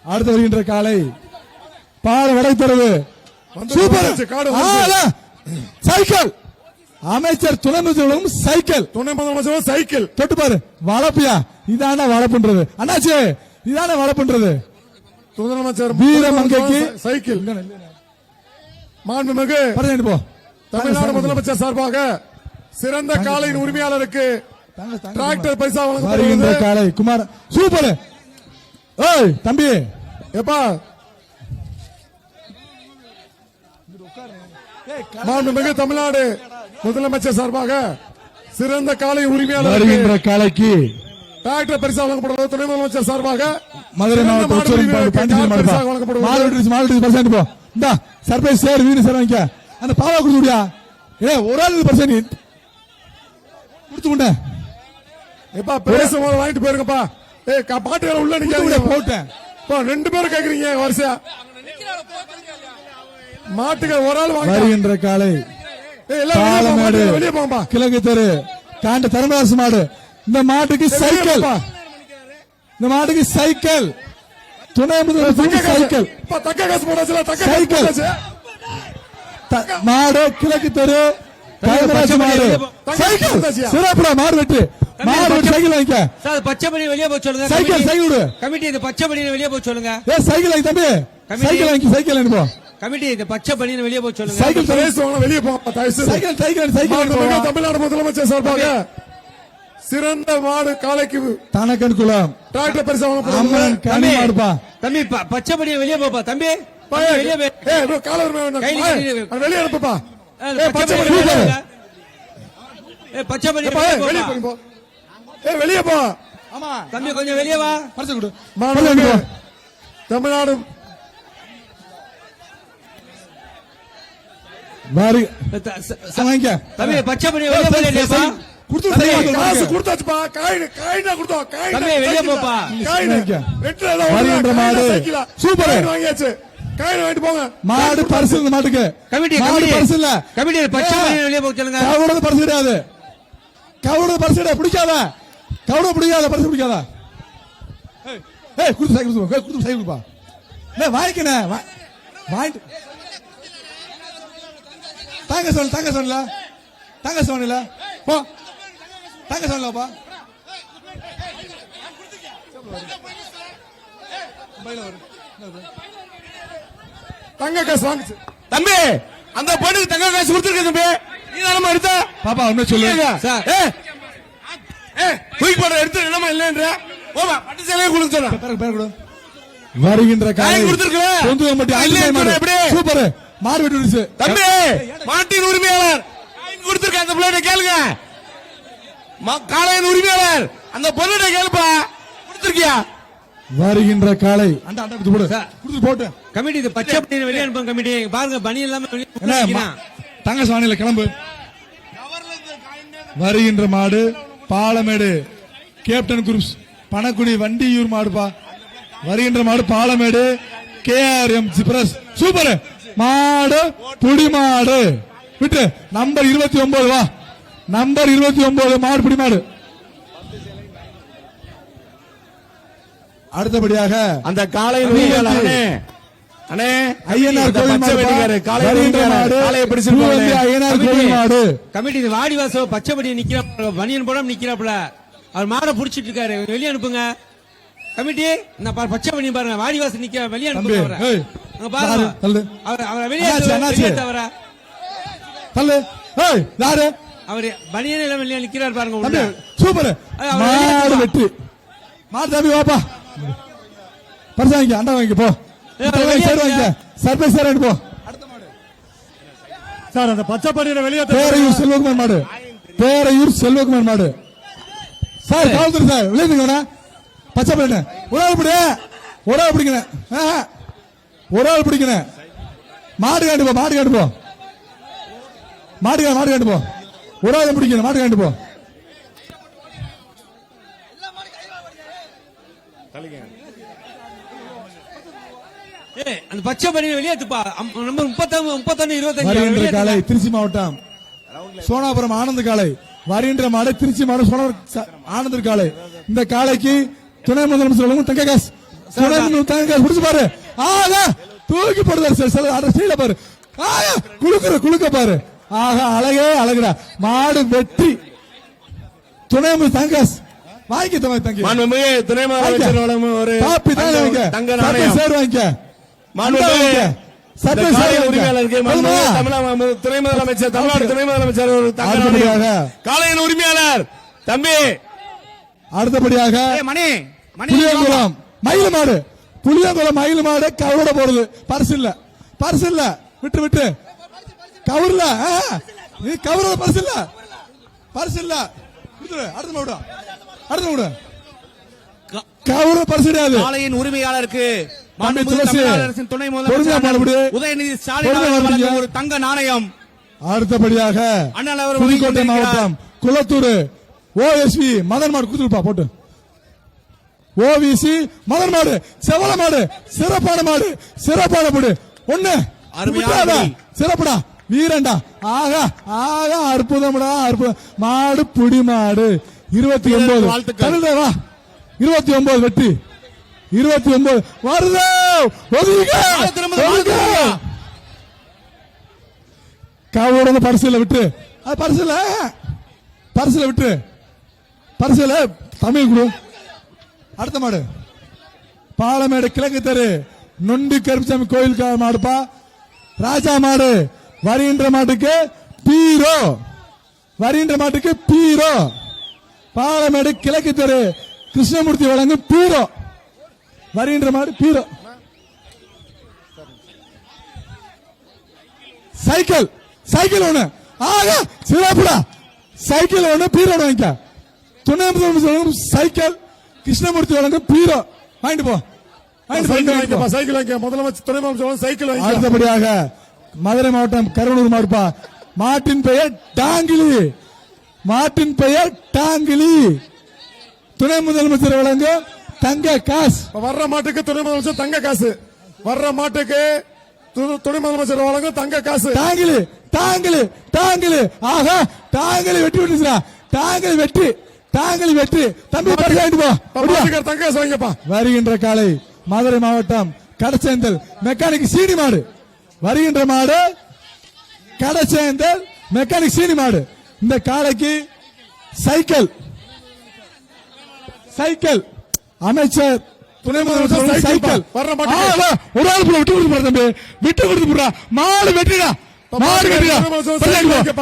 அடுத்து வருகின்ற காலை பால் வடைத்தரவு சூப்பர் சைக்கிள் அமைச்சர் துணை முதல்வரும் சைக்கிள் துணை முதலமைச்சரும் சைக்கிள் தொட்டு பாரு வளப்பியா இதான வளப்புன்றது அண்ணாச்சி இதான வளப்புன்றது முதலமைச்சர் வீரமங்கைக்கு சைக்கிள் மாண்புமிகு போ தமிழ்நாடு முதலமைச்சர் சார்பாக சிறந்த காலையின் உரிமையாளருக்கு டிராக்டர் பரிசா வருகின்ற காலை குமார் சூப்பர் ஏய் தம்பி எப்பா மாண்புமிகு தமிழ்நாடு முதலமைச்சர் சார்பாக சிறந்த காலை உரிமையாளர் வருகின்ற காலைக்கு டிராக்டர் பரிசா வழங்கப்படுவது துணை முதலமைச்சர் சார்பாக மதுரை மாவட்ட சர்ப்ரைஸ் சார் வீடு சார் வாங்க அந்த பாவா கொடுத்துடியா ஏ ஒரு ஆள் பர்சன்ட் கொடுத்து கொண்ட எப்பா பேசும்போது வாங்கிட்டு போயிருங்கப்பா ஏ பாட்டுகளை உள்ள நீங்க போட்டேன் ரெண்டு பேரும் கேக்குறீங்க வரிசையா மாட்டுகள் ஒரு ஆள் வருகின்ற காலை வெளியே போங்கப்பா கிழக்கு தெரு காண்ட தர்மராசு மாடு இந்த மாட்டுக்கு சைக்கிள் இந்த மாட்டுக்கு சைக்கிள் துணை முதல்வர் சைக்கிள் தக்க காசு போடாச்சு சைக்கிள் மாடு கிழக்கு தெரு தர்மராசு மாடு சைக்கிள் சிறப்புடா மாடு வெட்டு மாடு வெட்டு சைக்கிள் வாங்கிக்க சார் பச்சை பணி வெளியே போய் சொல்லுங்க சைக்கிள் சைக்கிள் விடு கமிட்டி இந்த பச்சை பணி வெளியே போய் சொல்லுங்க ஏ சைக்கிள் வாங்கி தம்பி சைக்கிள் வாங்கி சைக்கிள் அனுப்போ கமிட்டி இந்த பச்சை பணி வெளியே போய் சொல்லுங்க சைக்கிள் பேசுவாங்க வெளியே போங்க சைக்கிள் சைக்கிள் சைக்கிள் தமிழ்நாடு முதலமைச்சர் சார்பாக சிறந்த மாடு காலைக்கு தனக்கன் குளம் டிராக்டர் பரிசு மாடுப்பா தம்பி பச்சை பணி வெளியே போப்பா தம்பி வெளியே வெளியே அனுப்புப்பா பச்சை பணி வெளியே போ தம்பி கொஞ்சம் வெளியே வா பரிசு கொடு தமிழ்நாடு தம்பி பச்சை பணி வெளியே போயிடுப்பா காசு கொடுத்தாச்சுப்பா காயினா கொடுத்தோம் வெளியே போப்பா சூப்பர் வாங்கியாச்சு காயின் வாங்கிட்டு போங்க மாடு பரிசு இந்த மாட்டுக்கு கமிட்டி பரிசு இல்ல கமிட்டி பச்சை பணி வெளியே போய் சொல்லுங்க கவுடது பரிசு கிடையாது கவுடது பரிசு கிடையாது பிடிக்காத கவுட பிடிக்காத பரிசு பிடிக்காத ஏய் குடுத்து சைக்கிள் குடுத்து சைக்கிள் பா வாங்கிக்கணே வாங்கிட்டு தாங்க சொன்னல போ தாங்க சொல்லப்பா தங்க காசு வாங்குச்சு தம்பி அந்த பொண்ணுக்கு தங்க காசு கொடுத்துருக்க தம்பி நீ தானமா எடுத்த பாப்பா ஒண்ணு சொல்லுங்க தூக்கி போட எடுத்து என்னமா இல்லன்ற போவா பட்டு சேலையை கொடுக்க சொல்றேன் பேர் கொடு வருகின்ற காலை கொடுத்துருக்க சூப்பர் மாடு வெட்டு தம்பி மாட்டின் உரிமையாளர் கொடுத்திருக்க அந்த பிள்ளைகிட்ட கேளுங்க காளையின் உரிமையாளர் அந்த பொண்ணுகிட்ட கேளுப்பா கொடுத்திருக்கியா வருகின்ற காலை அந்த அண்டா போடு கொடுத்து போட்டு கமிட்டி இது பச்சை பணியை வெளியே அனுப்புங்க கமிட்டி பாருங்க பணி இல்லாம தங்க சாணியில கிளம்பு வருகின்ற மாடு பாலமேடு கேப்டன் குரூப்ஸ் பணக்குடி வண்டியூர் மாடுப்பா வருகின்ற மாடு பாலமேடு KRM ஜிப்ரஸ் சூப்பர் மாடு புடி மாடு விட்டு நம்பர் 29 வா நம்பர் 29 மாடு புடி மாடு அடுத்தபடியாக அந்த காலையில் ஐயனார் கோவில் மாடு கமிட்டி வாடி வாசல் பச்சை படி நிக்கிற பனியன் போடாம நிக்கிறாப்ல அவர் மாடை புடிச்சிட்டு இருக்காரு வெளியே அனுப்புங்க கமிட்டி இந்த பச்சை பண்ணி பாருங்க வாடி வாசல் நிக்க வெளியே அனுப்புங்க அவரை வெளியே அவரு பனியன் எல்லாம் வெளியே நிக்கிறார் பாருங்க சூப்பர் மாடு வெட்டு மாடு தம்பி வாப்பா பரிசு வாங்கி அண்டா வாங்கி போ சர்ப்ரைஸ் சார் போ சார் அந்த பச்சை பணியில வெளியே பேரையூர் செல்வகுமார் மாடு பேரையூர் செல்வகுமார் மாடு சார் காவல்துறை சார் விளையாடுங்க பச்சை பணியில ஒரு ஆள் பிடிக்கிறேன் ஒரு ஆள் பிடிக்கிறேன் மாடு காண்டு போ மாடு காண்டு போ மாடு காண்டு போ ஒரு ஆள் பிடிக்கிறேன் மாடு காண்டு போ அந்த பச்சை பணியை வெளியேத்துப்பா நம்பர் 31 25 காலை திருச்சி மாவட்டம் சோனாபுரம் ஆனந்த காலை வருகின்ற மாடு திருச்சி மாவட்டம் சோனாபுரம் ஆனந்த காலை இந்த காலைக்கு துணை முதலமைச்சர் தங்க காசு புடிச்சு பாரு. ஆகா தூக்கி போடுதாரு சார். சில அட ஸ்டைல பாரு. ஆகா குளுக்க பாரு. ஆகா அழகே அழகுடா. மாடு வெற்றி. துணை தங்கஸ் வாங்கி தங்கி மாண்புமிகு துணை முதலமைச்சர் வழங்கும் ஒரு காப்பி தான் வாங்க. தங்க நாணயம். சேர் வாங்க. மாண்புமிகு சட்டை காலை சேர் உரிமையாளருக்கு மாண்புமிகு வாங்க. துணை முதலமைச்சர் தமிழ்நாடு துணை முதலமைச்சர் ஒரு தங்க அடுத்தபடியாக நாணயம். காளையின் உரிமையாளர் தம்பி அடுத்தபடியாக மணி புளியங்குளம் மயில் மாடு. புளியங்குளம் மயில் மாடு கவரோட போறது. பரிசு இல்ல விட்டு கவர்ல நீ கவரோட பரிசு இல்ல அடுத்த விடு கவர பரிசு கிடையாது. காளையின் உரிமையாளருக்கு தம்பி துளசி துணை பொறுமையா பாடுபடி. உதயநிதி ஸ்டாலின் அவர்கள் வழங்கும் ஒரு தங்க நாணயம். அடுத்தபடியாக அண்ணல் அவர் புதுக்கோட்டை மாவட்டம் குளத்தூர் ஓஎஸ்வி மதன் மாடு குத்துருப்பா போட்டு. ஓவிசி மதன் மாடு செவல மாடு சிறப்பான மாடு ஒண்ணு அருமையான சிறப்புடா வீரண்டா. ஆகா அற்புதம்டா அற்புதம். மாடு புடி மாடு 29 வாழ்த்துக்கள். வா 29 வெற்றி 29 வருது. காவோட பரிசுல விட்டு பரிசுல தமிழ் குழு. அடுத்த மாடு பாலமேடு கிழக்கு தெரு நொண்டி கருப்பசாமி கோயில் மாடுப்பா. ராஜா மாடு வருகின்ற மாட்டுக்கு பீரோ. பாலமேடு கிழக்கு தெரு கிருஷ்ணமூர்த்தி வழங்கும் பீரோ. வருகின்ற மாடு பீரோ. சைக்கிள் ஒண்ணு. ஆகா சிறப்புடா. சைக்கிள் ஒண்ணு பீரோ வாங்கிக்க. துணை முதலமைச்சர் சைக்கிள் கிருஷ்ணமூர்த்தி வழங்கும் பீரோ வாங்கிட்டு போ. சைக்கிள் வாங்க. முதலமைச்சர் துணை முதலமைச்சர் சைக்கிள் வாங்க. அடுத்தபடியாக மதுரை மாவட்டம் கருவனூர் மாடுப்பா. மாட்டின் பெயர் டாங்கிலி. துணை முதலமைச்சர் வழங்கும் தங்க காசு. வர்ற மாட்டுக்கு துணை முதலமைச்சர் தங்க காசு. வர்ற மாட்டுக்கு துணை முதலமைச்சர் வழங்கும் தங்க காசு. டாங்கிலி. ஆகா டாங்கிலி வெட்டி விட்டுச்சுடா. டாங்கிலி வெற்றி. தம்பி பரிசாயிட்டு போ. தங்க காசு வாங்கப்பா. வருகின்ற காலை மதுரை மாவட்டம் கடச்சேந்தல் மெக்கானிக் சீனி மாடு. வருகின்ற மாடு கடச்சேந்தல் மெக்கானிக் சீனி மாடு. இந்த காலைக்கு சைக்கிள் அமைச்சர் துணை முதலமைச்சர் சைக்கிள். ஒரு ஆள் விட்டு கொடுத்து தம்பி விட்டு கொடுத்து மாடு வெட்டிடா.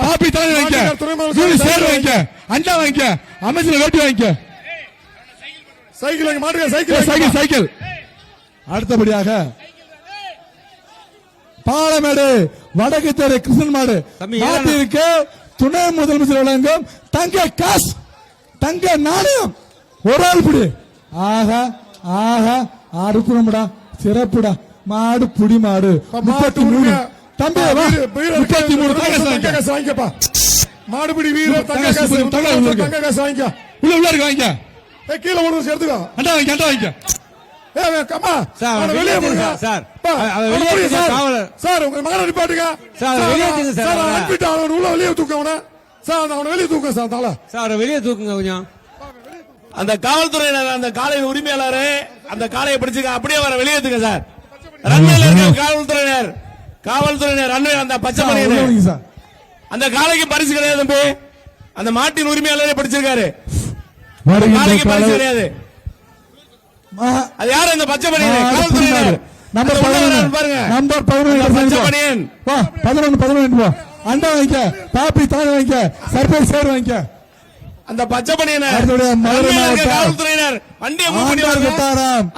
காப்பி தானே வாங்கிக்க. சேர் வாங்கிக்க. அண்டா வாங்கிக்க. அமைச்சர் வேட்டி வாங்கிக்க. சைக்கிள். அடுத்தபடியாக பாலமேடு வடக்கு தெரு கிருஷ்ணன் மாடு. நாட்டிற்கு துணை முதலமைச்சர் வழங்கும் தங்க காசு தங்க நாணயம். ஒரு ஆள் பிடி. ஆகா அற்புதம்டா சிறப்புடா. மாடு புடி மாடு 33. தம்பி 33 வாங்கிக்கப்பா. மாடுபிடி வீரர் தங்க காசு வாங்கிக்க. உள்ள இருக்கு வாங்கிக்க. கீழே ஒரு எடுத்துக்கோ. அண்டா வாங்கிக்க. வெளியே சார் உங்க மகனை நிப்பாட்டுங்க சார். உள்ள வெளியே தூக்க சார். அவனை வெளியே தூக்க சார். வெளியே தூக்குங்க கொஞ்சம். அந்த காவல்துறையினர் அந்த காலையின் உரிமையாளர் அந்த காலையை பிடிச்சுக்க. அப்படியே வர வெளியேத்துங்க சார். ரன்னில் இருக்க காவல்துறையினர் ரன்னில் அந்த பச்சை மணியன் அந்த காலைக்கு பரிசு கிடையாது தம்பி. அந்த மாட்டின் உரிமையாளரே படிச்சிருக்காரு. காலைக்கு பரிசு கிடையாது. அது யாரு அந்த பச்சை மணியன்? காவல்துறையினர் பாருங்க. நம்பர் 11 பச்சை மணியன் 11 அண்டா வாங்கிக்க. காப்பி தானே வாங்கிக்க. சர்பேஸ் சேர் வாங்கிக்க. அந்த பச்சை பணியனர் காவல்துறையினர் வண்டியை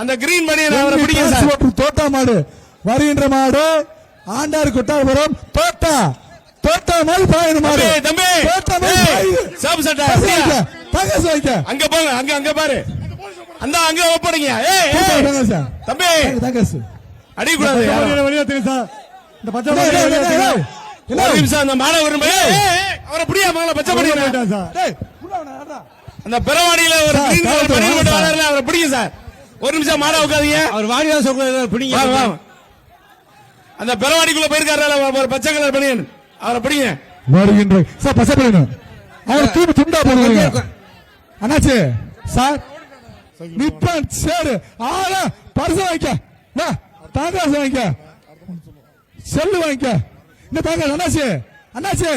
அந்த கிரீன் பணியனர் பிடிக்க சார். தோட்டா மாடு வருகின்ற மாடு ஆண்டார் கொட்டாரபுரம் தோட்டா மாதிரி பாயின மாடு. தம்பி சாப் சட்டை தங்கஸ் வாங்கிக்க. அங்க போங்க. அங்க பாரு. அந்த அங்க ஒப்படைங்க. தம்பி தங்கஸ் அடிக்கூடாது. வெளியே சார். இந்த பச்சை நிமிஷம் அந்த மாணவர் அவரை புரியா பச்சை பணியனர் அந்த பெறவாடியில ஒரு அவரை பிடிங்க சார். ஒரு நிமிஷம் மாட உட்காதீங்க. அவர் வாடிவாச பிடிங்க. அந்த பெறவாடிக்குள்ள போயிருக்காரு ஒரு பச்சை கலர் பணியன். அவரை பிடிங்க. வருகின்ற சார் பச்சை பணியன் அவர் துண்டா போடுவாங்க. அண்ணாச்சி சார் நிப்பான் சேரு ஆள பரிசு வாங்கிக்க தாங்காசு வாங்கிக்க செல்லு வாங்கிக்க இந்த தாங்க அண்ணாச்சி அண்ணாச்சி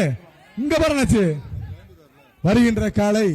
இங்க பாரு அண்ணாச்சி வருகின்ற காலை